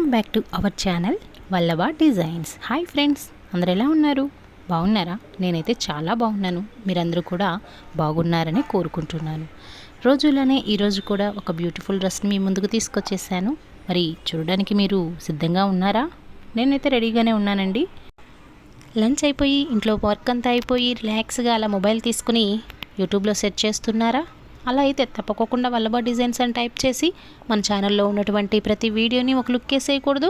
Welcome back to our channel Vallabha designs. Hi friends, అందరు ఎలా ఉన్నారు? బాగున్నారా? నేనైతే చాలా బాగున్నాను. మీరందరూ కూడా బాగున్నారని కోరుకుంటున్నాను. రోజుల్లోనే ఈరోజు కూడా ఒక బ్యూటిఫుల్ డ్రెస్ని మీ ముందుకు తీసుకొచ్చేసాను. మరి చూడడానికి మీరు సిద్ధంగా ఉన్నారా? నేనైతే రెడీగానే ఉన్నానండి. లంచ్ అయిపోయి ఇంట్లో వర్క్ అంతా అయిపోయి రిలాక్స్గా అలా మొబైల్ తీసుకుని యూట్యూబ్లో సెర్చ్ చేస్తున్నారా? అలా అయితే తప్పకుండా వల్లభ డిజైన్స్ అని టైప్ చేసి మన ఛానల్లో ఉన్నటువంటి ప్రతి వీడియోని ఒక లుక్ వేసేయకూడదు.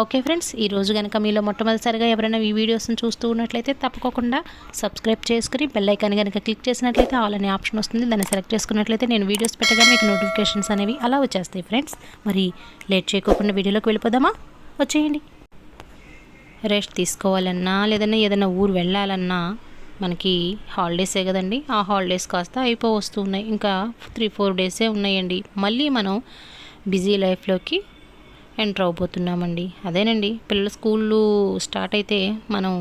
ఓకే ఫ్రెండ్స్, ఈరోజు కనుక మీలో మొట్టమొదటిసారిగా ఎవరైనా ఈ వీడియోస్ని చూస్తూ ఉన్నట్లయితే తప్పకుండా సబ్స్క్రైబ్ చేసుకుని బెల్ ఐకాన్ కనుక క్లిక్ చేసినట్లయితే ఆల్ అనే ఆప్షన్ వస్తుంది. దాన్ని సెలెక్ట్ చేసుకున్నట్లయితే నేను వీడియోస్ పెట్టగానే మీకు నోటిఫికేషన్స్ అనేవి అలా వచ్చేస్తాయి. ఫ్రెండ్స్, మరి లేట్ చేయకోకుండా వీడియోలోకి వెళ్ళిపోదామా? వచ్చేయండి. రెస్ట్ తీసుకోవాలన్నా లేదన్నా ఏదైనా ఊరు వెళ్ళాలన్నా మనకి హాలిడేసే కదండి. ఆ హాలిడేస్ కాస్త వస్తూ ఉన్నాయి. ఇంకా 3-4 డేసే ఉన్నాయండి. మళ్ళీ మనం బిజీ లైఫ్లోకి ఎంటర్ అవబోతున్నామండి. అదేనండి, పిల్లల స్కూళ్ళు స్టార్ట్ అయితే మనం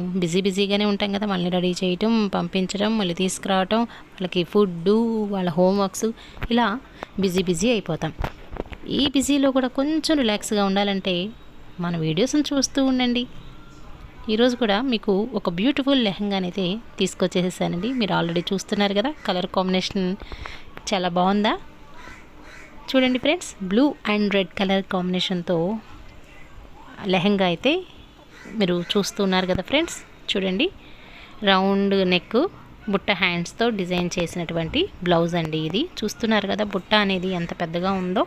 బిజీగానే ఉంటాం కదా. మళ్ళీ రెడీ చేయటం, పంపించడం, మళ్ళీ తీసుకురావటం, వాళ్ళకి ఫుడ్డు, వాళ్ళ హోంవర్క్స్, ఇలా బిజీ అయిపోతాం. ఈ బిజీలో కూడా కొంచెం రిలాక్స్గా ఉండాలంటే మన వీడియోస్ని చూస్తూ ఉండండి. ఈరోజు కూడా మీకు ఒక బ్యూటిఫుల్ లెహంగానైతే తీసుకొచ్చేసానండి. మీరు ఆల్రెడీ చూస్తున్నారు కదా, కలర్ కాంబినేషన్ చాలా బాగుందా? చూడండి friends, blue and red colour కాంబినేషన్తో లెహంగా అయితే మీరు చూస్తున్నారు కదా ఫ్రెండ్స్. చూడండి, రౌండ్ నెక్, బుట్ట హ్యాండ్స్తో డిజైన్ చేసినటువంటి బ్లౌజ్ అండి ఇది. చూస్తున్నారు కదా బుట్ట అనేది ఎంత పెద్దగా ఉందో.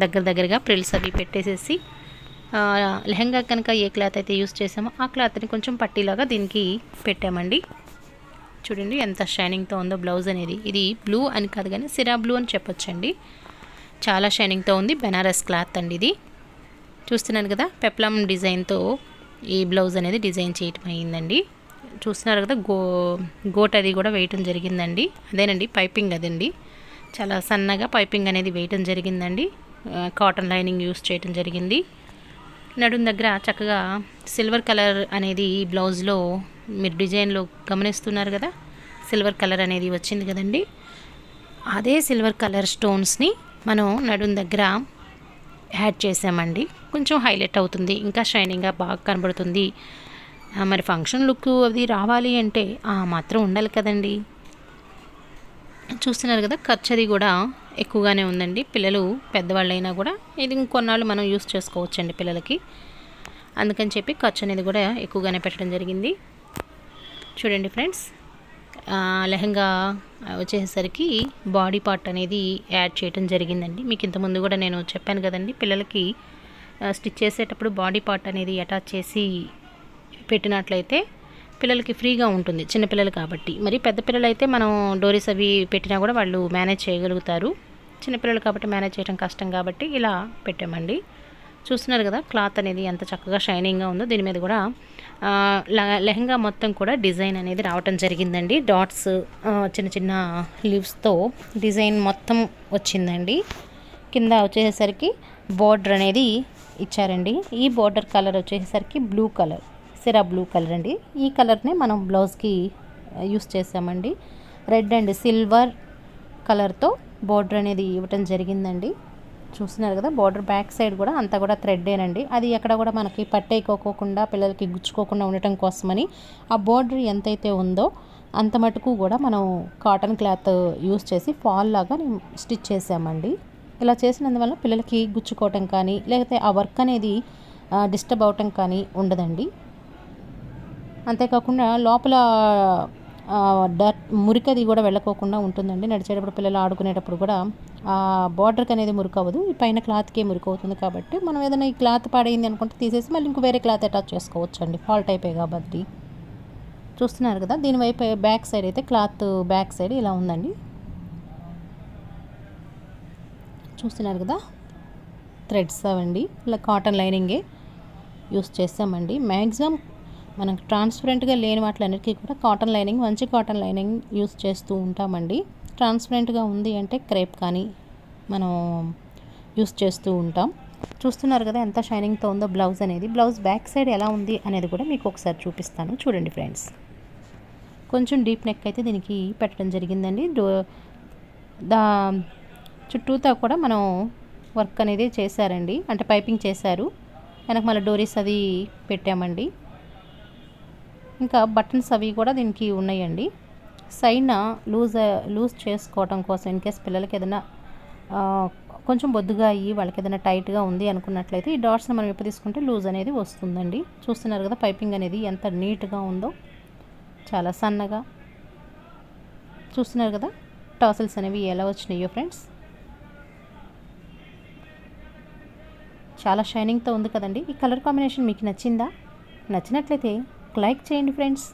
దగ్గరగా ప్రిల్స్ అవి పెట్టేసేసి లెహంగా కనుక ఏ క్లాత్ అయితే యూస్ చేసామో ఆ క్లాత్ని కొంచెం పట్టీలాగా దీనికి పెట్టామండి. చూడండి ఎంత షైనింగ్తో ఉందో బ్లౌజ్ అనేది. ఇది బ్లూ అని కాదు కానీ సిరా బ్లూ అని చెప్పొచ్చండి. చాలా షైనింగ్తో ఉంది. బెనారస్ క్లాత్ అండి ఇది. చూస్తున్నారు కదా, పెప్లమ్ డిజైన్తో ఈ బ్లౌజ్ అనేది డిజైన్ చేయటం అయిందండి. చూస్తున్నారు కదా, గోట్ అది కూడా వేయటం జరిగిందండి. అదేనండి పైపింగ్ అదండి. చాలా సన్నగా పైపింగ్ అనేది వేయటం జరిగిందండి. కాటన్ లైనింగ్ యూస్ చేయటం జరిగింది. నడుం దగ్గర చక్కగా సిల్వర్ కలర్ అనేది ఈ బ్లౌజ్లో మీరు డిజైన్లో గమనిస్తున్నారు కదా, సిల్వర్ కలర్ అనేది వచ్చింది కదండి. అదే సిల్వర్ కలర్ స్టోన్స్ని మనం నడుం దగ్గర యాడ్ చేసామండి. కొంచెం హైలైట్ అవుతుంది, ఇంకా షైనింగ్గా బాగా కనబడుతుంది. మరి ఫంక్షన్ లుక్ అది రావాలి అంటే మాత్రం ఉండాలి కదండి. చూస్తున్నారు కదా, ఖర్చు అది కూడా ఎక్కువగానే ఉందండి. పిల్లలు పెద్దవాళ్ళైనా కూడా ఇది ఇంకొన్నాళ్ళు మనం యూస్ చేసుకోవచ్చండి పిల్లలకి. అందుకని చెప్పి ఖర్చు అనేది కూడా ఎక్కువగానే పెట్టడం జరిగింది. చూడండి ఫ్రెండ్స్, లెహంగా వచ్చేసరికి బాడీ పార్ట్ అనేది యాడ్ చేయడం జరిగిందండి. మీకు ఇంతకుముందు కూడా నేను చెప్పాను కదండి, పిల్లలకి స్టిచ్ చేసేటప్పుడు బాడీ పార్ట్ అనేది అటాచ్ చేసి పెట్టినట్లయితే పిల్లలకి ఫ్రీగా ఉంటుంది, చిన్నపిల్లలు కాబట్టి. మరి పెద్ద పిల్లలు అయితే మనం డోరీస్ అవి పెట్టినా కూడా వాళ్ళు మేనేజ్ చేయగలుగుతారు. చిన్నపిల్లలు కాబట్టి మేనేజ్ చేయడం కష్టం కాబట్టి ఇలా పెట్టామండి. చూస్తున్నారు కదా, క్లాత్ అనేది ఎంత చక్కగా షైనింగ్గా ఉందో. దీని మీద కూడా లెహంగా మొత్తం కూడా డిజైన్ అనేది రావటం జరిగిందండి. డాట్స్, చిన్న లీవ్స్తో డిజైన్ మొత్తం వచ్చిందండి. కింద వచ్చేసరికి బోర్డర్ అనేది ఇచ్చారండి. ఈ బోర్డర్ కలర్ వచ్చేసరికి బ్లూ కలర్, సిరా బ్లూ కలర్ అండి. ఈ కలర్నే మనం బ్లౌజ్కి యూస్ చేసామండి. రెడ్ అండ్ సిల్వర్ కలర్తో బోర్డర్ అనేది ఇవ్వటం జరిగిందండి. చూస్తున్నారు కదా, బోర్డర్ బ్యాక్ సైడ్ కూడా అంతా కూడా థ్రెడ్డేనండి. అది ఎక్కడ కూడా మనకి పట్టేయకోకుండా పిల్లలకి గుచ్చుకోకుండా ఉండటం కోసమని ఆ బోర్డర్ ఎంతైతే ఉందో అంత మటుకు కూడా మనం కాటన్ క్లాత్ యూస్ చేసి ఫాల్ లాగా స్టిచ్ చేసామండి. ఇలా చేసినందువల్ల పిల్లలకి గుచ్చుకోవటం కానీ లేకపోతే ఆ వర్క్ అనేది డిస్టర్బ్ అవటం కానీ ఉండదండి. అంతేకాకుండా లోపల మురికది కూడా వెళ్ళకోకుండా ఉంటుందండి. నడిచేటప్పుడు పిల్లలు ఆడుకునేటప్పుడు కూడా ఆ బార్డర్కి అనేది మురికి అవ్వదు, ఈ పైన క్లాత్కే మురికి అవుతుంది. కాబట్టి మనం ఏదైనా ఈ క్లాత్ పాడైంది అనుకుంటే తీసేసి మళ్ళీ ఇంకో వేరే క్లాత్ అటాచ్ చేసుకోవచ్చు అండి, ఫాల్ట్ అయిపోయి కాబట్టి. చూస్తున్నారు కదా, దీనివైపు బ్యాక్ సైడ్ అయితే క్లాత్ బ్యాక్ సైడ్ ఇలా ఉందండి. చూస్తున్నారు కదా, థ్రెడ్స్ అవండి, ఇలా కాటన్ లైనింగే యూస్ చేస్తామండి. మ్యాక్సిమం మనకు ట్రాన్స్పరెంట్గా లేని వాటిలన్నిటికీ కూడా కాటన్ లైనింగ్, మంచి కాటన్ లైనింగ్ యూస్ చేస్తూ ఉంటామండి. ట్రాన్స్పరెంట్గా ఉంది అంటే క్రేప్ కానీ మనం యూస్ చేస్తూ ఉంటాం. చూస్తున్నారు కదా ఎంత షైనింగ్తో ఉందో బ్లౌజ్ అనేది. బ్లౌజ్ బ్యాక్ సైడ్ ఎలా ఉంది అనేది కూడా మీకు ఒకసారి చూపిస్తాను. చూడండి ఫ్రెండ్స్, కొంచెం డీప్ నెక్ అయితే దీనికి పెట్టడం జరిగిందండి. చుట్టూతా కూడా మనం వర్క్ అనేది చేశారండి, అంటే పైపింగ్ చేశారు. వెనక మళ్ళీ డోరీస్ అది పెట్టామండి. ఇంకా బటన్స్ అవి కూడా దీనికి ఉన్నాయండి. సైడ్న లూజ్ చేసుకోవడం కోసం ఇన్ కేస్ పిల్లలకి ఏదైనా కొంచెం బొద్దుగా అయ్యి వాళ్ళకి ఏదైనా టైట్గా ఉంది అనుకున్నట్లయితే ఈ డాట్స్ని మనం ఎప్పుడు తీసుకుంటే లూజ్ అనేది వస్తుందండి. చూస్తున్నారు కదా పైపింగ్ అనేది ఎంత నీట్గా ఉందో, చాలా సన్నగా. చూస్తున్నారు కదా టాసిల్స్ అనేవి ఎలా వచ్చినాయో ఫ్రెండ్స్. చాలా షైనింగ్తో ఉంది కదండి. ఈ కలర్ కాంబినేషన్ మీకు నచ్చిందా? నచ్చినట్లయితే లైక్ చేయండి ఫ్రెండ్స్.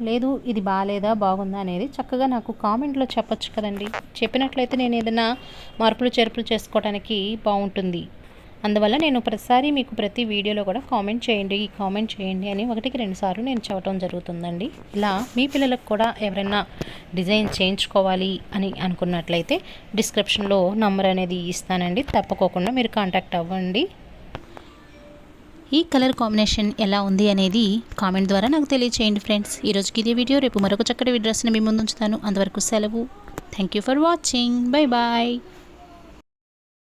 లేదు ఇది బాగాలేదా బాగుందా అనేది చక్కగా నాకు కామెంట్లో చెప్పొచ్చు కదండి. చెప్పినట్లయితే నేను ఏదైనా మార్పులు చేర్పులు చేసుకోవడానికి బాగుంటుంది. అందువల్ల నేను ప్రతిసారి మీకు ప్రతి వీడియోలో కూడా కామెంట్ చేయండి అని 1కి 2 సార్లు నేను చెప్పడం జరుగుతుందండి. ఇలా మీ పిల్లలకు కూడా ఎవరైనా డిజైన్ చేయించుకోవాలి అని అనుకున్నట్లయితే డిస్క్రిప్షన్లో నంబర్ అనేది ఇస్తానండి. తప్పకోకుండా మీరు కాంటాక్ట్ అవ్వండి. ఈ కలర్ కాంబినేషన్ ఎలా ఉంది అనేది కామెంట్ ద్వారా నాకు తెలియచేయండి ఫ్రెండ్స్. ఈరోజుకి ఇదే వీడియో. రేపు మరొక చక్కటి డ్రెస్ని మీ ముందు ఉంచుతాను. అంతవరకు సెలవు. Thank you for watching. Bye bye.